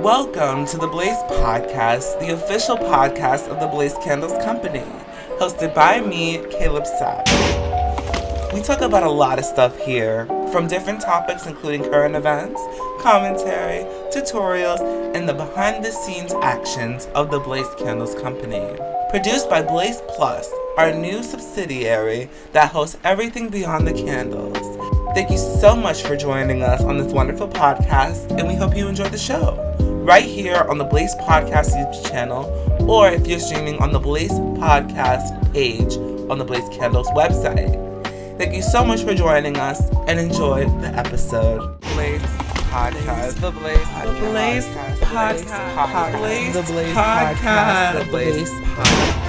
Welcome to the Blace Podcast, the official podcast of the Blace Candles Company, hosted by me, Caleb Sapp. We talk about a lot of stuff here, from different topics including current events, commentary, tutorials, and the behind-the-scenes actions of the Blace Candles Company. Produced by Blace Plus, our new subsidiary that hosts everything beyond the candles. Thank you so much for joining us on this wonderful podcast, and we hope you enjoy the show. Right here on the Blace Podcast YouTube channel, or if you're streaming on the Blace Podcast page on the Blace Candles website. Thank you so much for joining us, and enjoy the episode. Blace Podcast. The Blace Podcast. The Blace Podcast. The Blace Podcast. The Blace Podcast.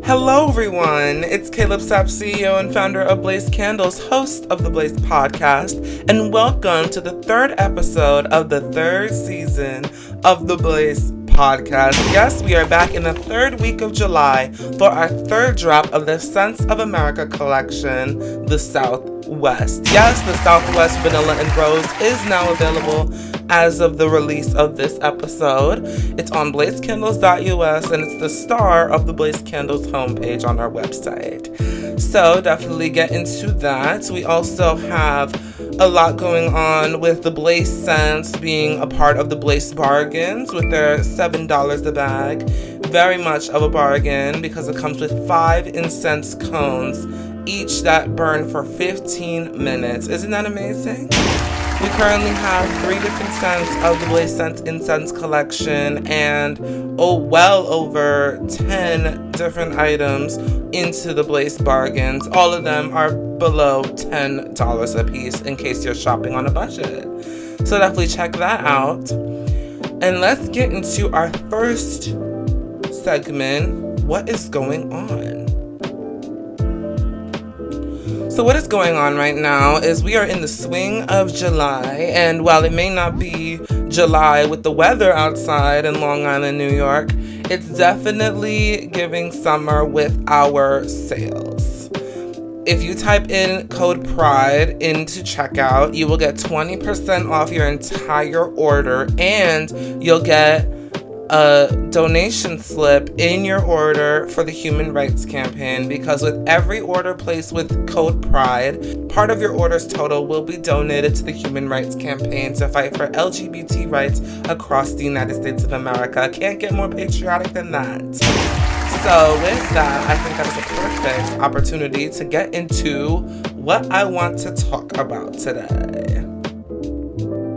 Hello everyone, it's Caleb Sapp, CEO and founder of Blace Candles, host of the Blace Podcast, and welcome to the third episode of the third season of the Blace Podcast. Yes, we are back in the third week of July for our third drop of the Scents of America collection, the Southwest. Yes, the Southwest Vanilla and Rose is now available as of the release of this episode. It's on blazecandles.us, and it's the star of the Blace Candles homepage on our website. So definitely get into that. We also have a lot going on with the Blace scents being a part of the Blace bargains with their $7 a bag. Very much of a bargain because it comes with 5 incense cones, each that burn for 15 minutes. Isn't that amazing? We currently have 3 different scents of the Blace Scents Incense collection and well over 10 different items into the Blace bargains. All of them are below $10 a piece in case you're shopping on a budget. So definitely check that out. And let's get into our first segment, what is going on? So what is going on right now is we are in the swing of July, and while it may not be July with the weather outside in Long Island, New York, it's definitely giving summer with our sales. If you type in code PRIDE into checkout, you will get 20% off your entire order, and you'll get a donation slip in your order for the Human Rights Campaign, because with every order placed with code PRIDE, part of your order's total will be donated to the Human Rights Campaign to fight for LGBT rights across the United States of America. Can't get more patriotic than that. So with that, I think that is a perfect opportunity to get into what I want to talk about today.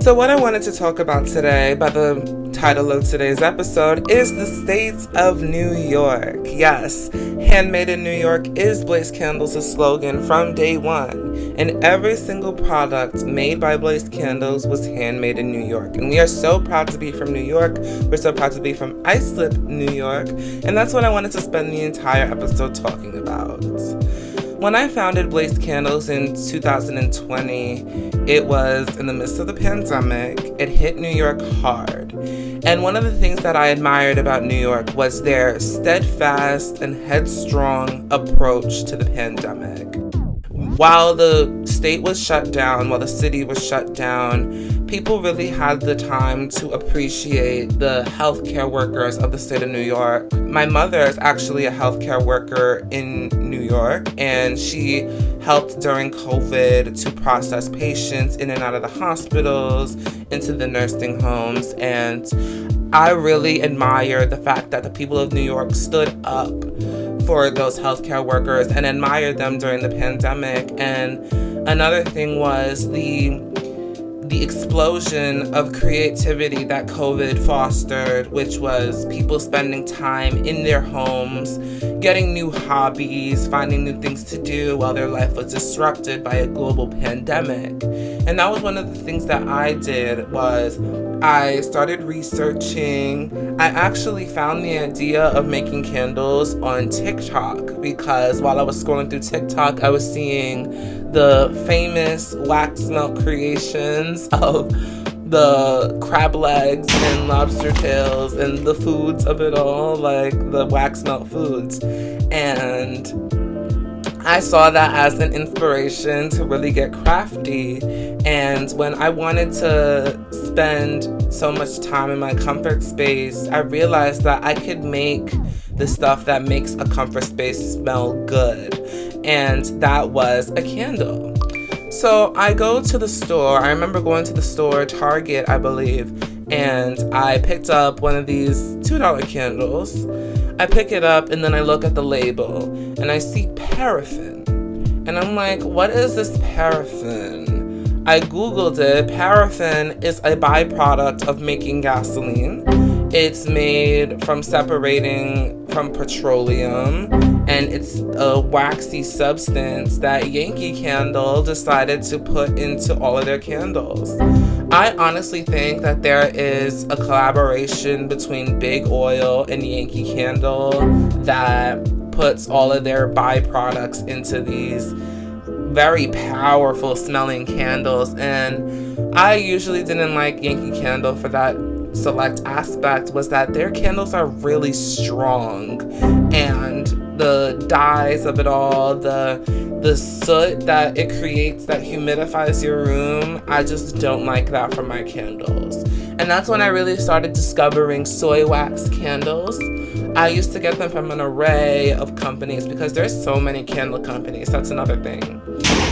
So what I wanted to talk about today, by the title of today's episode, is the States of New York. Yes, Handmade in New York is Blace Candles' slogan from day one, and every single product made by Blace Candles was handmade in New York. And we are so proud to be from New York. We're so proud to be from Islip, New York, and that's what I wanted to spend the entire episode talking about. When I founded Blace Candles in 2020, it was in the midst of the pandemic. It hit New York hard. And one of the things that I admired about New York was their steadfast and headstrong approach to the pandemic. While the state was shut down, while the city was shut down, people really had the time to appreciate the healthcare workers of the state of New York. My mother is actually a healthcare worker in New York, and she helped during COVID to process patients in and out of the hospitals, into the nursing homes, and I really admire the fact that the people of New York stood up for those healthcare workers and admired them during the pandemic. And another thing was the explosion of creativity that COVID fostered, which was people spending time in their homes, getting new hobbies, finding new things to do while their life was disrupted by a global pandemic. And that was one of the things that I did, was I started researching. I actually found the idea of making candles on TikTok, because while I was scrolling through TikTok, I was seeing the famous wax melt creations of the crab legs and lobster tails and the foods of it all, like the wax melt foods. And I saw that as an inspiration to really get crafty And when I wanted to spend so much time in my comfort space, I realized that I could make the stuff that makes a comfort space smell good. And that was a candle. So I go to the store. I remember going to the store, Target, I believe, and I picked up one of these $2 candles. I pick it up and then I look at the label and I see paraffin. And I'm like, what is this paraffin? I Googled it. Paraffin is a byproduct of making gasoline. It's made from separating from petroleum, and it's a waxy substance that Yankee Candle decided to put into all of their candles. I honestly think that there is a collaboration between Big Oil and Yankee Candle that puts all of their byproducts into these very powerful smelling candles. And I usually didn't like Yankee Candle for that select aspect, was that their candles are really strong, and the dyes of it all, the soot that it creates that humidifies your room, I just don't like that for my candles. And that's when I really started discovering soy wax candles. I used to get them from an array of companies because there's so many candle companies. That's another thing.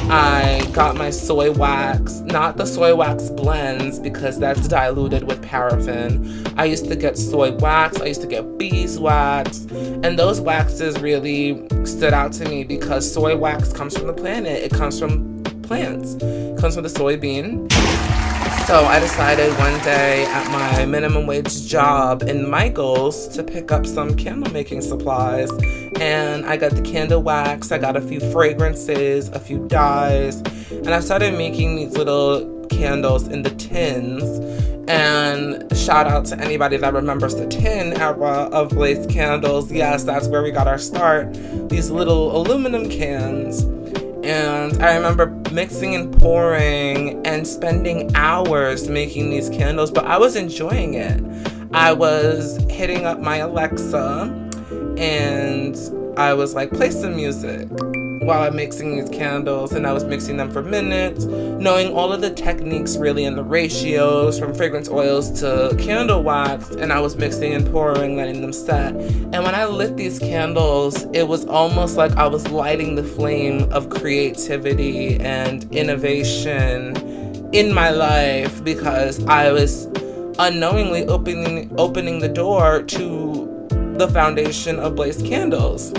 I got my soy wax, not the soy wax blends because that's diluted with paraffin. I used to get soy wax, I used to get beeswax, and those waxes really stood out to me because soy wax comes from the planet. It comes from plants. It comes from the soybean. So I decided one day at my minimum wage job in Michael's to pick up some candle making supplies. And I got the candle wax, I got a few fragrances, a few dyes, and I started making these little candles in the tins. And shout out to anybody that remembers the tin era of Blace candles. Yes, that's where we got our start. These little aluminum cans. And I remember mixing and pouring and spending hours making these candles, but I was enjoying it. I was hitting up my Alexa and I was like, play some music while I'm mixing these candles, and I was mixing them for minutes, knowing all of the techniques really and the ratios from fragrance oils to candle wax, and I was mixing and pouring, letting them set. And when I lit these candles, it was almost like I was lighting the flame of creativity and innovation in my life, because I was unknowingly opening the door to the foundation of Blace candles.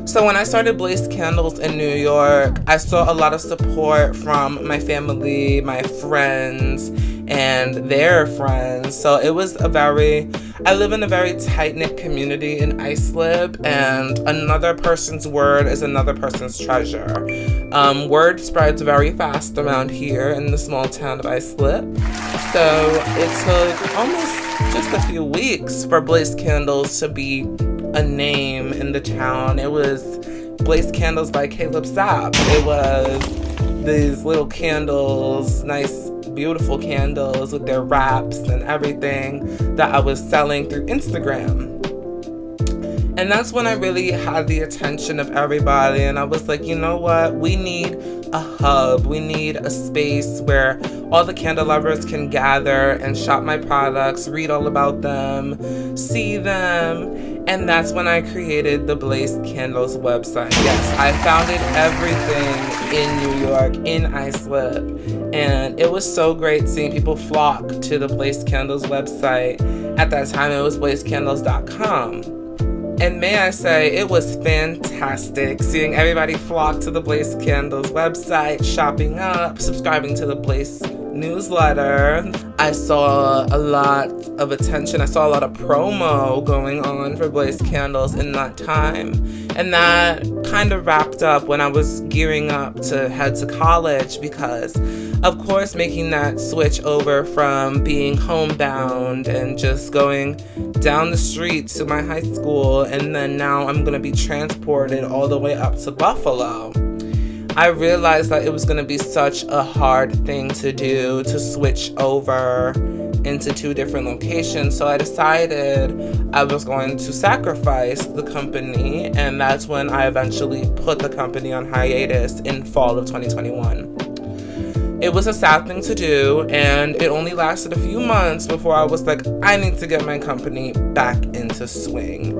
So when I started Blace Candles in New York, I saw a lot of support from my family, my friends, and their friends. So it was I live in a very tight-knit community in Islip, and another person's word is another person's treasure. Word spreads very fast around here in the small town of Islip. So it took almost just a few weeks for Blace Candles to be a name in the town. It was Blace Candles by Caleb Sapp. It was these little candles, nice, beautiful candles with their wraps and everything that I was selling through Instagram. And that's when I really had the attention of everybody, and I was like, you know what? We need a hub. We need a space where all the candle lovers can gather and shop my products, read all about them, see them. And that's when I created the Blace Candles website. Yes, I founded everything in New York, in Islip. And it was so great seeing people flock to the Blace Candles website. At that time, it was blacecandles.com. And may I say, it was fantastic seeing everybody flock to the Blace Candles website, shopping up, subscribing to the Blace newsletter. I saw a lot of attention. I saw a lot of promo going on for Blace Candles in that time. And that kind of wrapped up when I was gearing up to head to college, because of course making that switch over from being homebound and just going down the street to my high school, and then now I'm going to be transported all the way up to Buffalo. I realized that it was going to be such a hard thing to do, to switch over into two different locations. So I decided I was going to sacrifice the company, and that's when I eventually put the company on hiatus in fall of 2021. It was a sad thing to do, and it only lasted a few months before I was like, I need to get my company back into swing.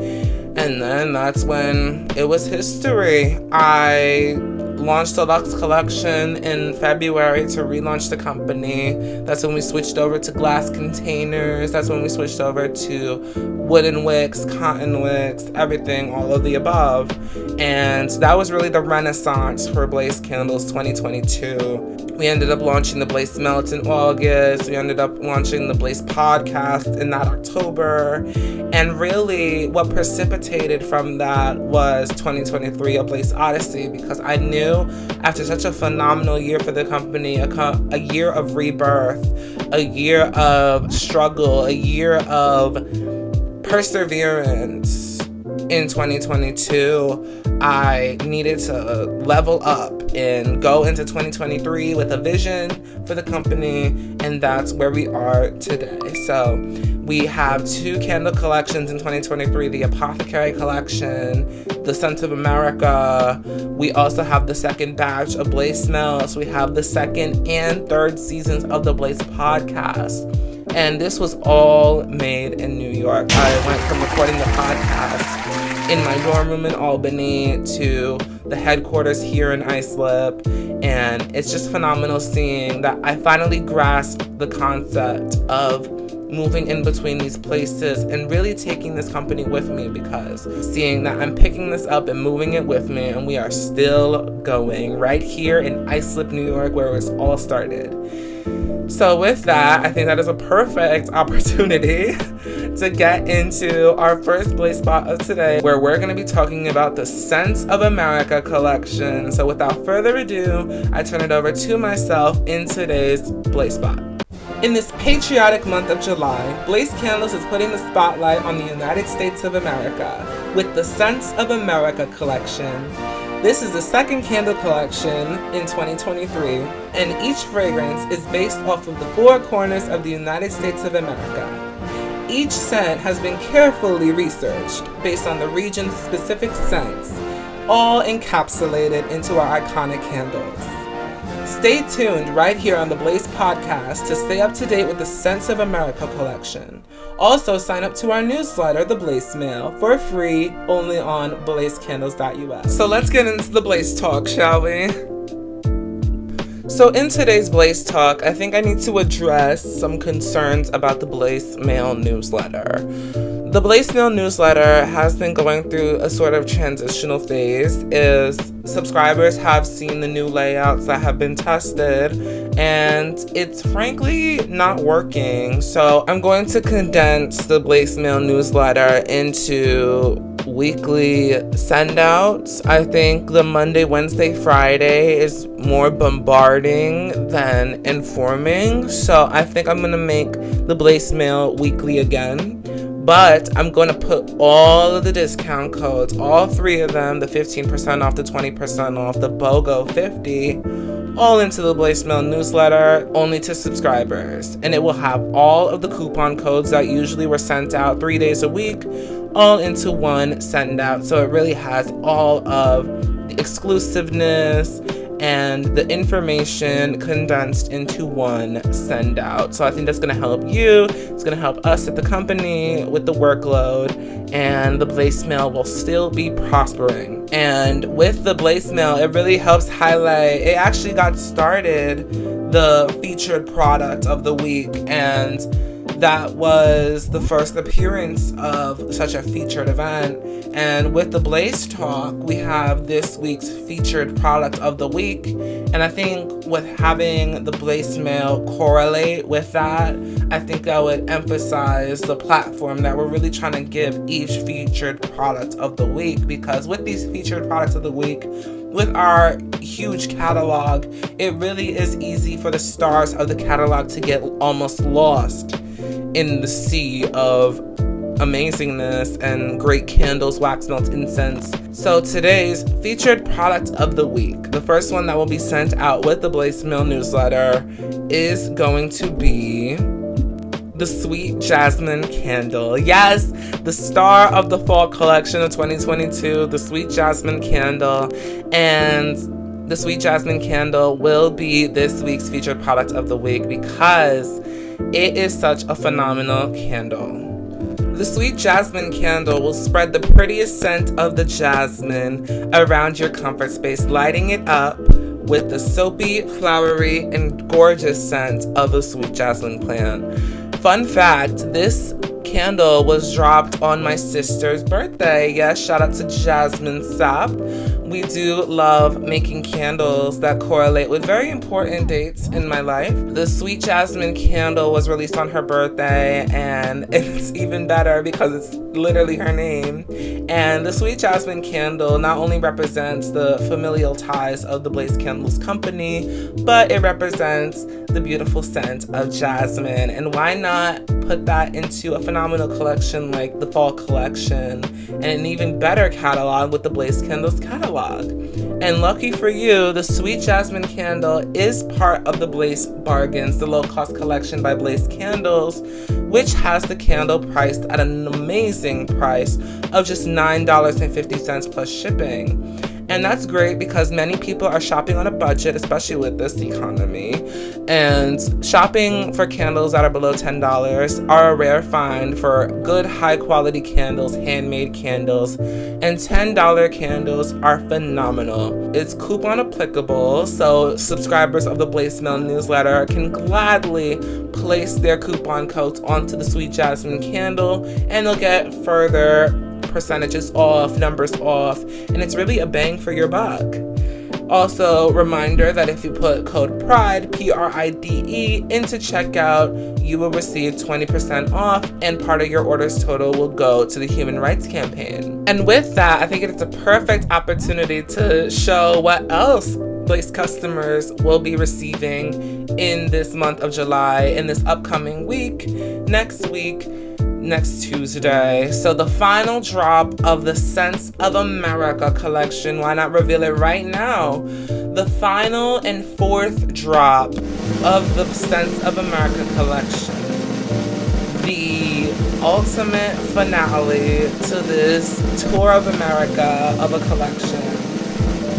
And then that's when it was history. I launched a Luxe collection in February to relaunch the company. That's when we switched over to glass containers. That's when we switched over to wooden wicks, cotton wicks, everything, all of the above. And that was really the renaissance for Blace Candles 2022. We ended up launching the Blace Melt in August. We ended up launching the Blace podcast in that October. And really what precipitated from that was 2023, a Blace Odyssey, because I knew after such a phenomenal year for the company, a year of rebirth, a year of struggle, a year of perseverance in 2022, I needed to level up and go into 2023 with a vision for the company, and that's where we are today. So we have 2 candle collections in 2023, the Apothecary collection, the Scent of America. We also have the second batch of Blace Smells. We have the 2nd and 3rd seasons of the Blace podcast. And this was all made in New York. I went from recording the podcast in my dorm room in Albany to the headquarters here in Islip, and it's just phenomenal seeing that I finally grasped the concept of moving in between these places and really taking this company with me, because seeing that I'm picking this up and moving it with me, and we are still going right here in Islip, New York, where it's all started. So with that, I think that is a perfect opportunity to get into our first Blace spot of today, where we're going to be talking about the Scents of America collection. So without further ado, I turn it over to myself in today's Blace spot. In this patriotic month of July, Blace Candles is putting the spotlight on the United States of America with the Scents of America collection. This is the 2nd candle collection in 2023, and each fragrance is based off of the 4 corners of the United States of America. Each scent has been carefully researched based on the region's specific scents, all encapsulated into our iconic candles. Stay tuned right here on the Blace podcast to stay up to date with the Scents of America collection. Also, sign up to our newsletter, The Blace Mail, for free only on blacecandles.us. So let's get into the Blace talk, shall we? So in today's Blace talk, I think I need to address some concerns about the Blace Mail newsletter. The Blace Mail newsletter has been going through a sort of transitional phase, as subscribers have seen the new layouts that have been tested, and it's frankly not working. So I'm going to condense the Blace Mail newsletter into weekly send-outs. I think the Monday, Wednesday, Friday is more bombarding than informing. So I think I'm going to make the Blace Mail weekly again. But I'm going to put all of the discount codes, all 3 of them, the 15% off, the 20% off, the BOGO 50, all into the Blace Mail newsletter, only to subscribers. And it will have all of the coupon codes that usually were sent out 3 days a week, all into one send out. So it really has all of the exclusiveness and the information condensed into one send out. So I think that's going to help you. It's going to help us at the company with the workload, and the Blace Mail will still be prospering. And with the Blace Mail, it really helps highlight, it actually got started the featured product of the week, and that was the first appearance of such a featured event. And with the Blace Talk, we have this week's featured product of the week. And I think with having the Blace Mail correlate with that, I think I would emphasize the platform that we're really trying to give each featured product of the week. Because with these featured products of the week, with our huge catalog, it really is easy for the stars of the catalog to get almost lost in the sea of amazingness and great candles, wax melts, incense. So today's featured product of the week, the first one that will be sent out with the Blace Mail newsletter, is going to be the Sweet Jasmine Candle. Yes, the star of the fall collection of 2022, the Sweet Jasmine Candle. And the Sweet Jasmine candle will be this week's featured product of the week because it is such a phenomenal candle. The Sweet Jasmine candle will spread the prettiest scent of the jasmine around your comfort space, lighting it up with the soapy, flowery, and gorgeous scent of the Sweet Jasmine plant. Fun fact, this candle was dropped on my sister's birthday. Yes, shout out to Jasmine Sap. We do love making candles that correlate with very important dates in my life. The Sweet Jasmine candle was released on her birthday, and it's even better because it's literally her name. And the Sweet Jasmine candle not only represents the familial ties of the Blace Candles company, but it represents the beautiful scent of jasmine. And why not put that into a phenomenal collection like the fall collection and an even better catalog with the Blace Candles catalog? And lucky for you, the Sweet Jasmine candle is part of the Blace Bargains, the low-cost collection by Blace Candles, which has the candle priced at an amazing price of just $9.50 plus shipping. And that's great because many people are shopping on a budget, especially with this economy. And shopping for candles that are below $10 are a rare find for good high quality candles, handmade candles. And $10 candles are phenomenal. It's coupon applicable, so subscribers of the Blace Mail newsletter can gladly place their coupon codes onto the Sweet Jasmine candle, and they'll get further percentages off, numbers off, and it's really a bang for your buck. Also, reminder that if you put code PRIDE, PRIDE, into checkout, you will receive 20% off, and part of your order's total will go to the Human Rights Campaign. And with that, I think it's a perfect opportunity to show what else Blace customers will be receiving in this month of July, in this upcoming week, next Tuesday. So the final drop of the Scents of America collection, why not reveal it right now? The final and fourth drop of the Scents of America collection, the ultimate finale to this tour of America of a collection,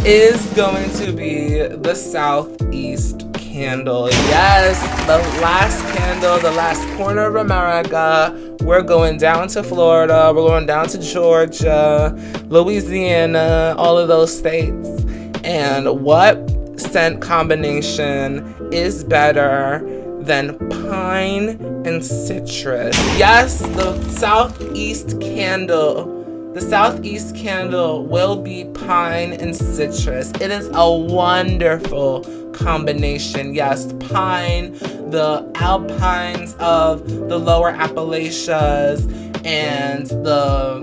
is going to be the Southeast candle. Yes, the last candle, the last corner of America. We're going down to Florida, we're going down to Georgia, Louisiana, all of those states. And what scent combination is better than pine and citrus? Yes, the Southeast candle. The Southeast candle will be pine and citrus. It is a wonderful combination. Yes, pine, the alpines of the lower Appalachias, and the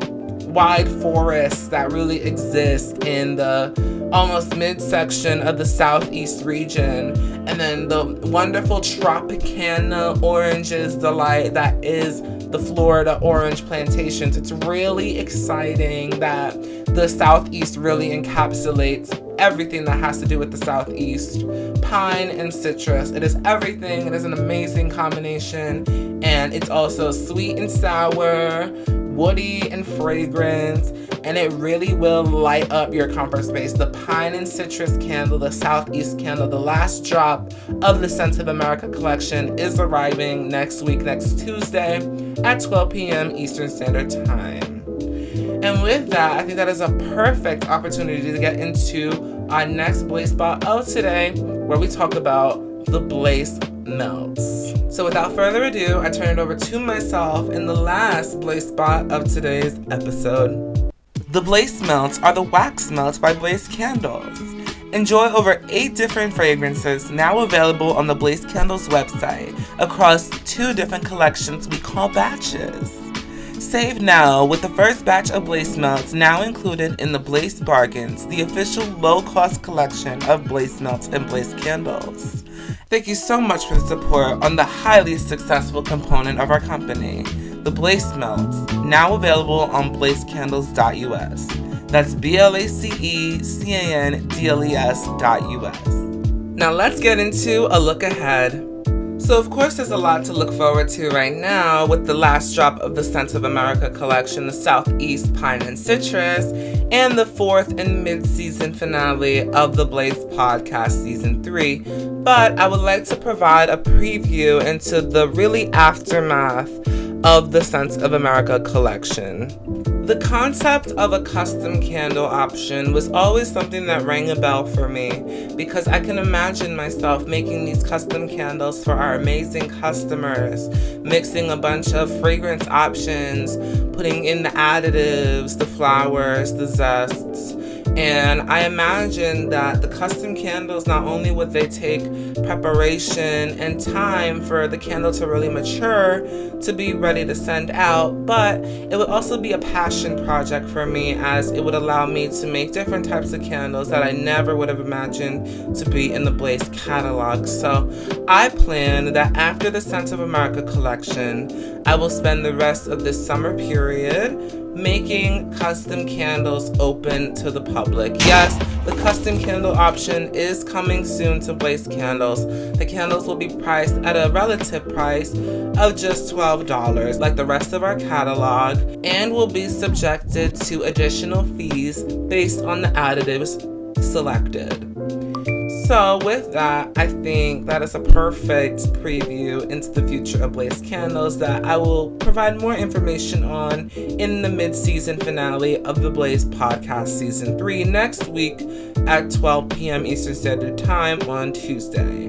wide forests that really exist in the almost midsection of the Southeast region, and then the wonderful Tropicana oranges delight that is the Florida orange plantations. It's really exciting that the Southeast really encapsulates everything that has to do with the Southeast. Pine and citrus. It is everything. It is an amazing combination. And it's also sweet and sour, woody and fragrance, and it really will light up your comfort space. The pine and citrus candle, the Southeast candle, the last drop of the Scents of America collection is arriving next week, next Tuesday at 12 p.m. Eastern Standard Time. And with that, I think that is a perfect opportunity to get into our next Blace spot of today, where we talk about the Blace melts. So without further ado, I turn it over to myself in the last Blace spot of today's episode. The Blace melts are the wax melts by Blace Candles. Enjoy over 8 different fragrances now available on the Blace Candles website across 2 different collections we call batches. Save now with the first batch of Blace melts now included in the Blace Bargains, the official low-cost collection of Blace melts and Blace Candles. Thank you so much for the support on the highly successful component of our company, the Blace melts, now available on blacecandles.us. That's blacecandles.us. Now let's get into a look ahead. So of course there's a lot to look forward to right now with the last drop of the Scent of America collection, the Southeast Pine and Citrus, and the fourth and mid-season finale of the Blace podcast season 3. But I would like to provide a preview into the really aftermath of the Scent of America collection. The concept of a custom candle option was always something that rang a bell for me because I can imagine myself making these custom candles for our amazing customers, mixing a bunch of fragrance options, putting in the additives, the flowers, the zests. And I imagine that the custom candles, not only would they take preparation and time for the candle to really mature to be ready to send out, but it would also be a passion project for me, as it would allow me to make different types of candles that I never would have imagined to be in the Blace catalog. So I plan that after the Scent of America collection, I will spend the rest of this summer period making custom candles open to the public. Yes, the custom candle option is coming soon to Blace Candles. The candles will be priced at a relative price of just $12, like the rest of our catalog, and will be subjected to additional fees based on the additives selected. So with that, I think that is a perfect preview into the future of Blace Candles that I will provide more information on in the mid-season finale of the Blaze podcast season 3 next week at 12 p.m. Eastern Standard Time on Tuesday.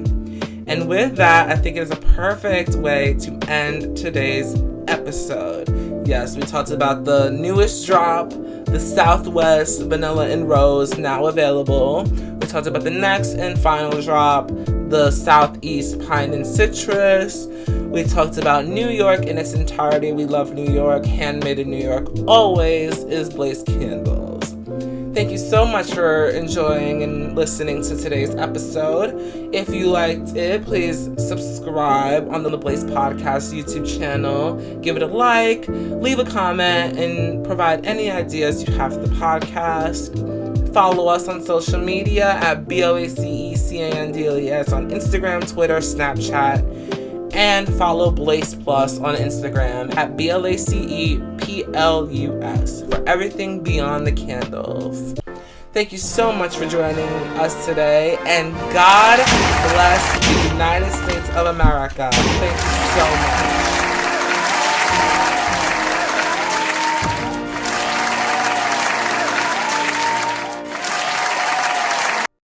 And with that, I think it is a perfect way to end today's episode. Yes, we talked about the newest drop, the Southwest Vanilla and Rose, now available. We talked about the next and final drop, the Southeast Pine and Citrus. We talked about New York in its entirety. We love New York. Handmade in New York always is Blace Candles. Thank you so much for enjoying and listening to today's episode. If you liked it, please subscribe on the Blace Podcast YouTube channel. Give it a like, leave a comment, and provide any ideas you have for the podcast. Follow us on social media at BLACECANDLES on Instagram, Twitter, Snapchat, and follow Blace Plus on Instagram at BLACEPLUS for everything beyond the candles. Thank you so much for joining us today, and God bless the United States of America. Thank you so much.